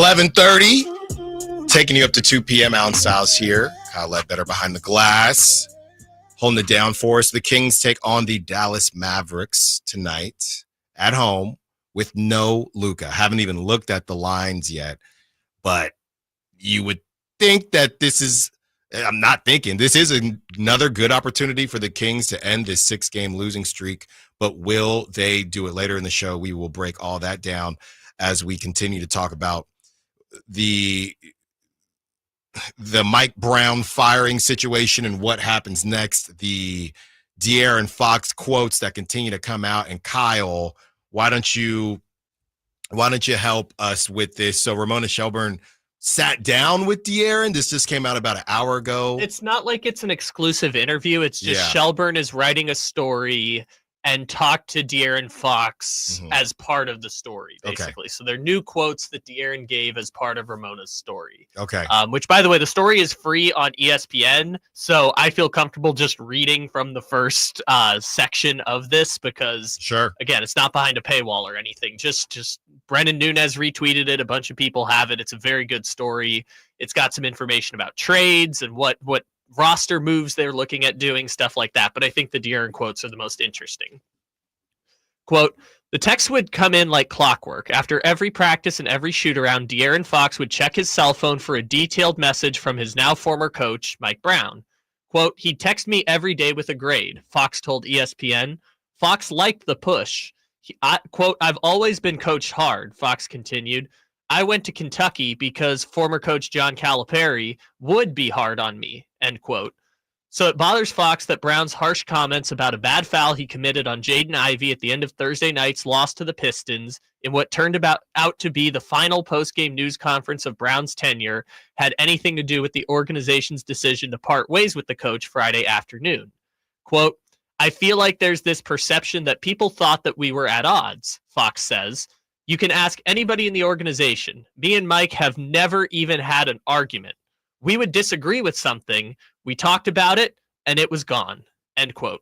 11:30, taking you up to 2 p.m. Allen Stiles here. Kyle Ledbetter behind the glass, holding it down for us. The Kings take on the Dallas Mavericks tonight at home with no Luka. Haven't even looked at the lines yet, but you would think that this is another good opportunity for the Kings to end this 6-game losing streak, but will they do it later in the show? We will break all that down as we continue to talk about the Mike Brown firing situation and what happens next, the De'Aaron Fox quotes that continue to come out. And Kyle, why don't you help us with this? So Ramona Shelburne sat down with De'Aaron. This just came out about an hour ago. It's not like it's an exclusive interview. It's just Shelburne is writing a story and talked to De'Aaron Fox as part of the story, basically. Okay. So they're new quotes that De'Aaron gave as part of Ramona's story. Okay. Which, by the way, the story is free on ESPN, so I feel comfortable just reading from the first section of this because, again, it's not behind a paywall or anything. Just Brennan Nunez retweeted it. A bunch of people have it. It's a very good story. It's got some information about trades and what roster moves they're looking at doing, stuff like that. But I think the De'Aaron quotes are the most interesting. Quote, the text would come in like clockwork. After every practice and every shoot-around, De'Aaron Fox would check his cell phone for a detailed message from his now former coach, Mike Brown. Quote, he'd text me every day with a grade, Fox told ESPN. Fox liked the push. Quote, I've always been coached hard, Fox continued. I went to Kentucky because former coach John Calipari would be hard on me, end quote. So it bothers Fox that Brown's harsh comments about a bad foul he committed on Jaden Ivey at the end of Thursday night's loss to the Pistons in what turned out to be the final post-game news conference of Brown's tenure had anything to do with the organization's decision to part ways with the coach Friday afternoon. Quote, I feel like there's this perception that people thought that we were at odds, Fox says. You can ask anybody in the organization. Me and Mike have never even had an argument. We would disagree with something. We talked about it, and it was gone. End quote.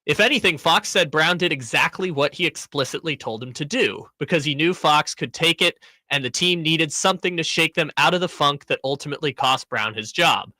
If anything, Fox said Brown did exactly what he explicitly told him to do because he knew Fox could take it and the team needed something to shake them out of the funk that ultimately cost Brown his job.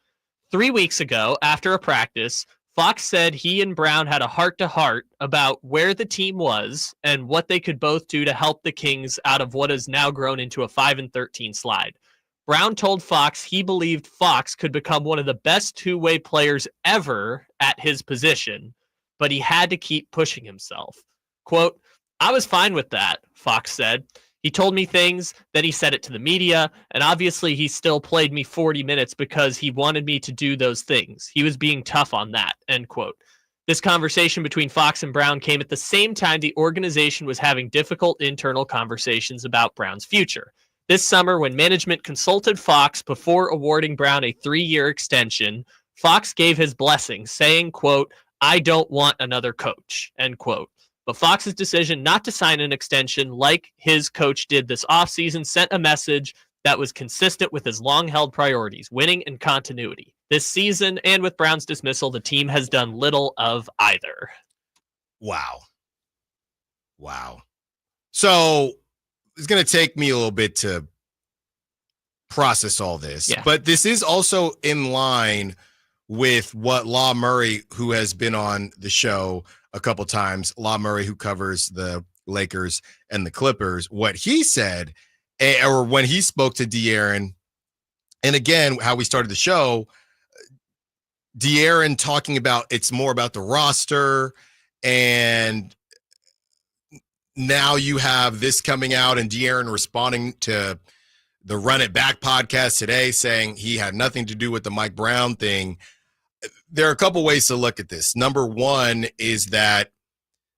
3 weeks ago, after a practice, Fox said he and Brown had a heart-to-heart about where the team was and what they could both do to help the Kings out of what has now grown into a 5-13 slide. Brown told Fox he believed Fox could become one of the best two-way players ever at his position, but he had to keep pushing himself. Quote, I was fine with that, Fox said. He told me things, then he said it to the media, and obviously he still played me 40 minutes because he wanted me to do those things. He was being tough on that, end quote. This conversation between Fox and Brown came at the same time the organization was having difficult internal conversations about Brown's future. This summer, when management consulted Fox before awarding Brown a 3-year extension, Fox gave his blessing, saying, quote, I don't want another coach, end quote. But Fox's decision not to sign an extension like his coach did this offseason sent a message that was consistent with his long-held priorities, winning and continuity. This season, and with Brown's dismissal, the team has done little of either. Wow. So it's going to take me a little bit to process all this, but this is also in line with what Law Murray, who has been on the show a couple times, Law Murray, who covers the Lakers and the Clippers, what he said, or when he spoke to De'Aaron, and again, how we started the show, De'Aaron talking about it's more about the roster, and now you have this coming out, and De'Aaron responding to the Run It Back podcast today, saying he had nothing to do with the Mike Brown thing. There are a couple ways to look at this. Number one is that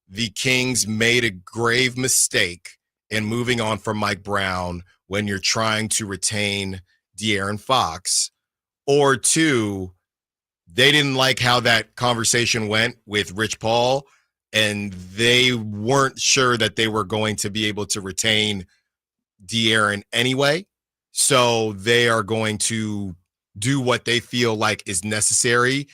the Kings made a grave mistake in moving on from Mike Brown when you're trying to retain De'Aaron Fox. Or two, they didn't like how that conversation went with Rich Paul, and they weren't sure that they were going to be able to retain De'Aaron anyway. So they are going to do what they feel like is necessary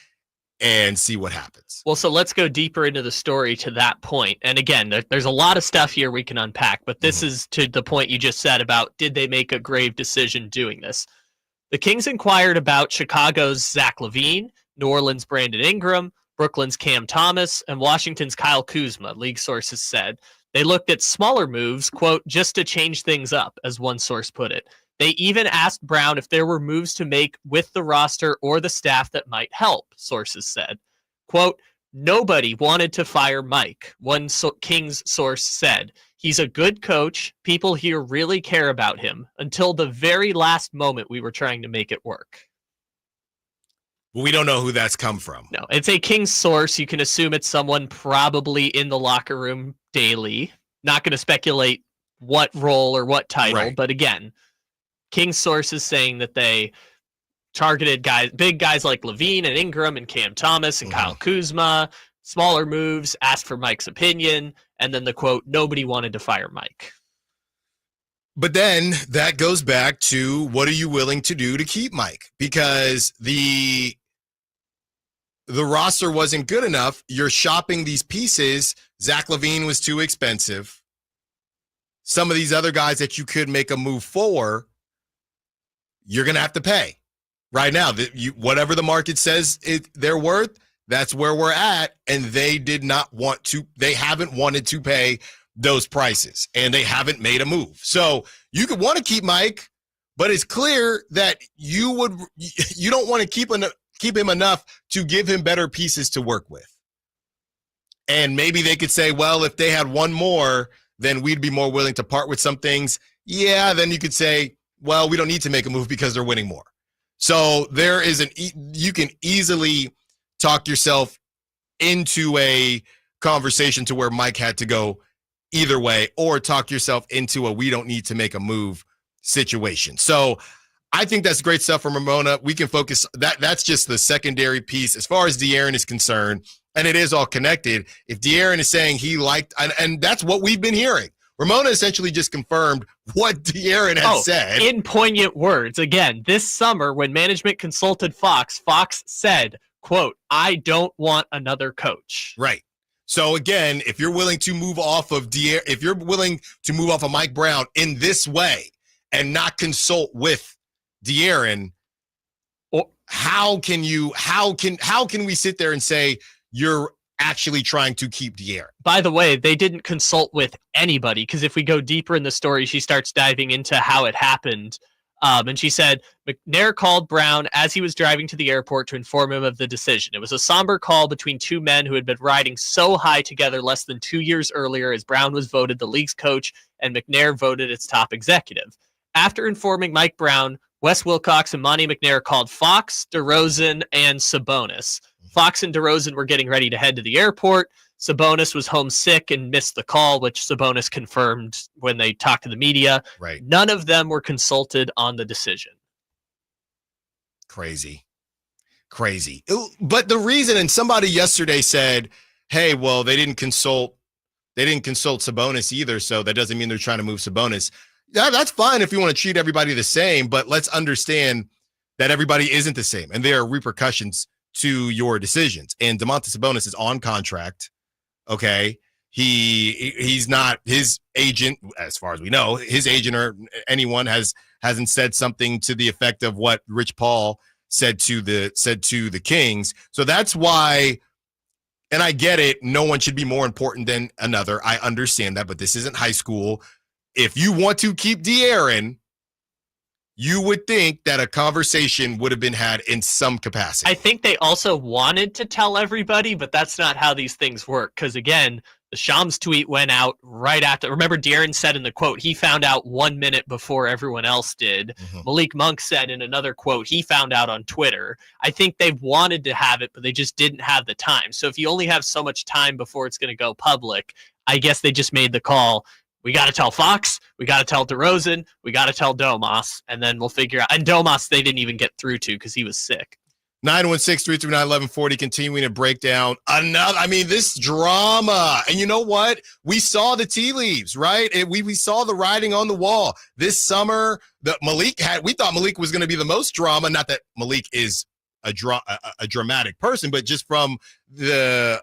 and see what happens. Well, so let's go deeper into the story to that point. And again, there's a lot of stuff here we can unpack, but this is to the point you just said about did they make a grave decision doing this? The Kings inquired about Chicago's Zach LaVine, New Orleans' Brandon Ingram, Brooklyn's Cam Thomas, and Washington's Kyle Kuzma, league sources said. They looked at smaller moves, quote, just to change things up, as one source put it. They even asked Brown if there were moves to make with the roster or the staff that might help, sources said. Quote, nobody wanted to fire Mike, one Kings source said. He's a good coach. People here really care about him. Until the very last moment, we were trying to make it work. Well, we don't know who that's come from. No, it's a Kings source. You can assume it's someone probably in the locker room daily. Not going to speculate what role or what title, right. But again, Kings sources saying that they targeted guys, big guys like LaVine and Ingram and Cam Thomas and Kyle Kuzma, smaller moves, asked for Mike's opinion, and then the quote, nobody wanted to fire Mike. But then that goes back to what are you willing to do to keep Mike? Because the roster wasn't good enough. You're shopping these pieces. Zach LaVine was too expensive. Some of these other guys that you could make a move for, you're going to have to pay. Right now, whatever the market says they're worth, that's where we're at. And they haven't wanted to pay those prices, and they haven't made a move. So you could want to keep Mike, but it's clear that you don't want to keep him enough to give him better pieces to work with. And maybe they could say, well, if they had one more, then we'd be more willing to part with some things. Yeah, then you could say, well, we don't need to make a move because they're winning more. So there is you can easily talk yourself into a conversation to where Mike had to go either way, or talk yourself into a we don't need to make a move situation. So I think that's great stuff from Ramona. We can focus that's just the secondary piece as far as De'Aaron is concerned, and it is all connected. If De'Aaron is saying he liked, and that's what we've been hearing. Ramona essentially just confirmed what De'Aaron had said. In poignant words. Again, this summer when management consulted Fox said, quote, I don't want another coach. Right. So again, if you're willing to move off of Mike Brown in this way and not consult with De'Aaron, how can we sit there and say you're actually trying to keep De'Aaron? By the way, they didn't consult with anybody, because if we go deeper in the story, she starts diving into how it happened. And she said, McNair called Brown as he was driving to the airport to inform him of the decision. It was a somber call between two men who had been riding so high together less than 2 years earlier, as Brown was voted the league's coach and McNair voted its top executive. After informing Mike Brown, Wes Wilcox and Monty McNair called Fox, DeRozan, and Sabonis. Fox and DeRozan were getting ready to head to the airport. Sabonis was homesick and missed the call, which Sabonis confirmed when they talked to the media. Right. None of them were consulted on the decision. Crazy. But the reason, and somebody yesterday said, hey, well, they didn't consult Sabonis either, so that doesn't mean they're trying to move Sabonis. Yeah, that's fine if you want to treat everybody the same, but let's understand that everybody isn't the same, and there are repercussions to your decisions. And Domantas Sabonis is on contract. Okay. He's not, his agent, as far as we know, his agent or anyone hasn't said something to the effect of what Rich Paul said to the Kings. So that's why, and I get it, no one should be more important than another. I understand that, but this isn't high school. If you want to keep De'Aaron, you would think that a conversation would have been had in some capacity. I think they also wanted to tell everybody, but that's not how these things work. Because again, the Shams tweet went out right after. Remember, De'Aaron said in the quote, he found out 1 minute before everyone else did. Malik Monk said in another quote, he found out on Twitter. I think they wanted to have it, but they just didn't have the time. So if you only have so much time before it's going to go public, I guess they just made the call. We got to tell Fox, we got to tell DeRozan, we got to tell Domas, and then we'll figure out. And Domas, they didn't even get through to because he was sick. 916-339-1140, continuing to break down this drama. And you know what? We saw the tea leaves, right? We saw the writing on the wall. This summer, we thought Malik was going to be the most drama. Not that Malik is a dramatic person, but just from the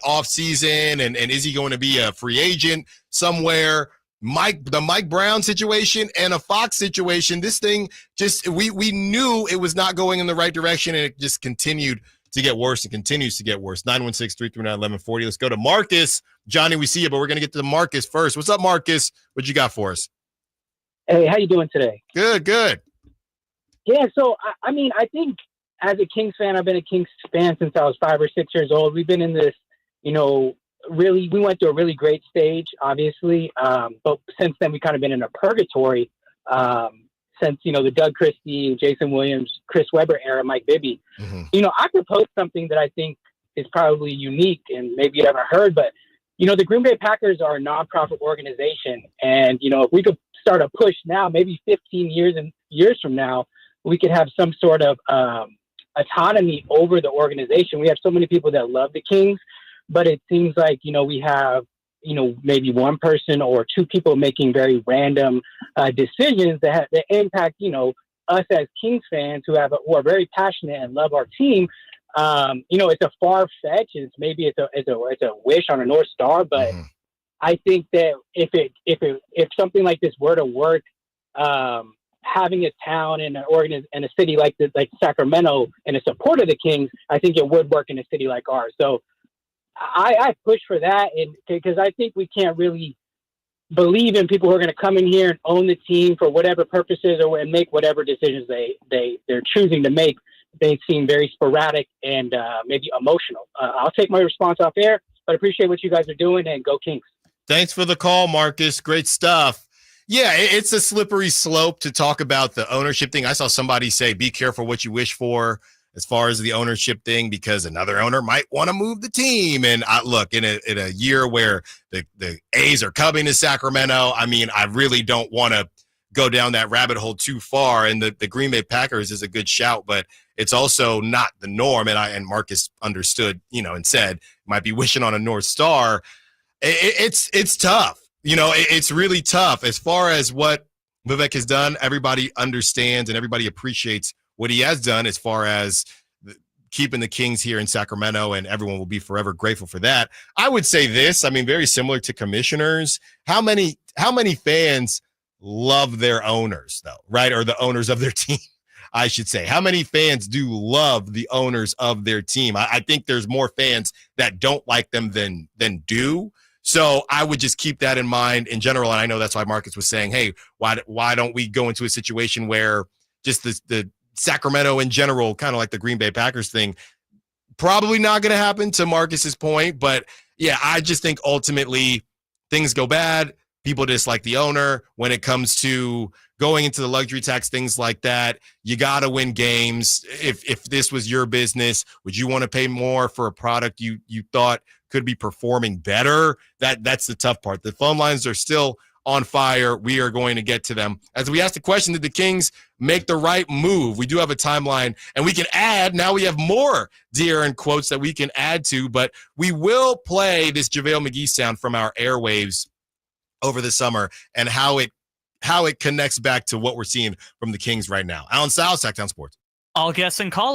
offseason and is he going to be a free agent somewhere? The Mike Brown situation and a Fox situation, this thing just, we knew it was not going in the right direction, and it just continued to get worse and continues to get worse. 916-339-1140. Let's go to Marcus. Johnny, we see you, but we're going to get to Marcus first. What's up, Marcus? What you got for us? Hey, how you doing today? Good. Yeah, so, I mean, I think as a Kings fan, I've been a Kings fan since I was 5 or 6 years old. We've been in this, we went through a really great stage, obviously. But since then, we've kind of been in a purgatory since, the Doug Christie, Jason Williams, Chris Webber era, Mike Bibby. Mm-hmm. I proposed something that I think is probably unique and maybe you never heard, but, the Green Bay Packers are a nonprofit organization. And, if we could start a push now, maybe 15 years from now, we could have some sort of autonomy over the organization. We have so many people that love the Kings, but it seems like, we have, maybe one person or two people making very random decisions that impact, us as Kings fans who are very passionate and love our team. It's a far fetch. It's a wish on a North Star, but mm-hmm. I think that if something like this were to work, having a town and a city like Sacramento and a support of the Kings, I think it would work in a city like ours. So I push for that, and because I think we can't really believe in people who are going to come in here and own the team for whatever purposes and make whatever decisions they're choosing to make. They seem very sporadic and maybe emotional. I'll take my response off air, but I appreciate what you guys are doing, and go Kings. Thanks for the call, Marcus. Great stuff. Yeah, it's a slippery slope to talk about the ownership thing. I saw somebody say, be careful what you wish for as far as the ownership thing, because another owner might want to move the team. And look, in a year where the A's are coming to Sacramento, I mean, I really don't want to go down that rabbit hole too far. And the Green Bay Packers is a good shout, but it's also not the norm. And Marcus understood, and said, might be wishing on a North Star. It's tough. It's really tough. As far as what Vivek has done, everybody understands and everybody appreciates what he has done as far as keeping the Kings here in Sacramento, and everyone will be forever grateful for that. I would say this, very similar to commissioners. How many fans love their owners, though, right? Or the owners of their team, I should say. How many fans do love the owners of their team? I think there's more fans that don't like them than do. So I would just keep that in mind in general. And I know that's why Marcus was saying, hey, why don't we go into a situation where just the Sacramento in general, kind of like the Green Bay Packers thing, probably not going to happen, to Marcus's point. But yeah, I just think ultimately things go bad. People dislike the owner. When it comes to going into the luxury tax, things like that, you got to win games. If this was your business, would you want to pay more for a product you thought could be performing better? That's the tough part. The phone lines are still on fire. We are going to get to them. As we ask the question, did the Kings make the right move? We do have a timeline, and we can add, now we have more De'Aaron quotes that we can add to, but we will play this JaVale McGee sound from our airwaves over the summer and how it connects back to what we're seeing from the Kings right now. Allen Stiles, Sactown Sports. All guests and callers